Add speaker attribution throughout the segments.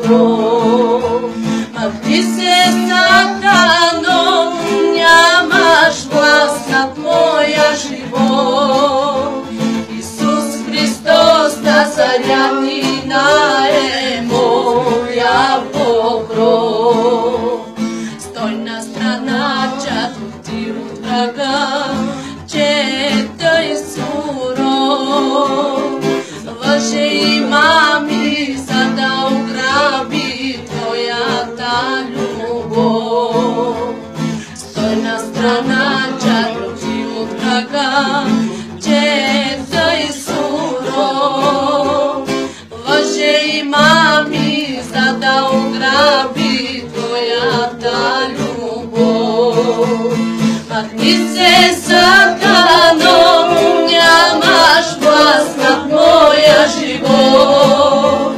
Speaker 1: покров. Махни се, сатано, нямаш власт над моя живот. Исус Христос, Назарянина е моя покров. Стой на страна, чадо ти от врага, че той суров. Лъже и мами, за да ограби твоята любов. Стой на страна, чадо ти от врага, че той суров. Лъже и мами, за да ограби твоята любов. Махни се, сатано, нямаш власт над моя живот.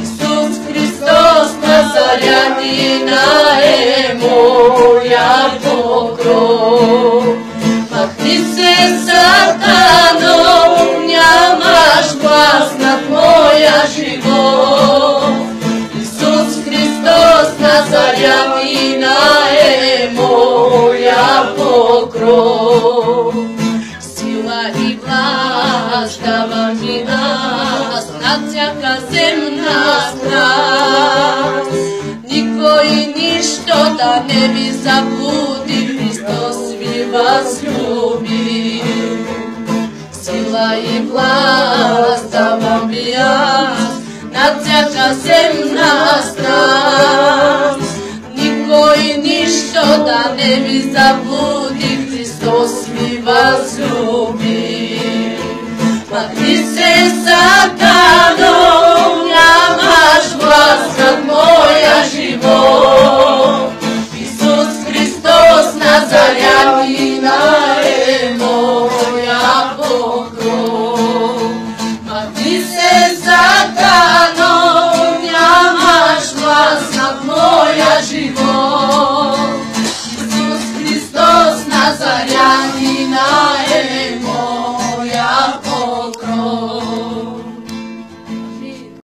Speaker 1: Исус Христос, Назарянина е моя покров. Махни се, сатано, нямаш власт над моя живот. Исус Христос, Назарянина е моя покров. Сила и власт давам ми аз над всяка земна страст. Никой и нищо да не ви заблуди, Христос ви възлюби. Сила и власт давам ви аз над всяка земна страст. Никой и нищо да не ви заблуди, Христос ви възлюби. Махни се, сатано, нямаш власт над моя живот. Исус Христос, Назарянина е моя покров. Махни се, сатано, нямаш власт над моя живот. Исус Христос, Назарянина е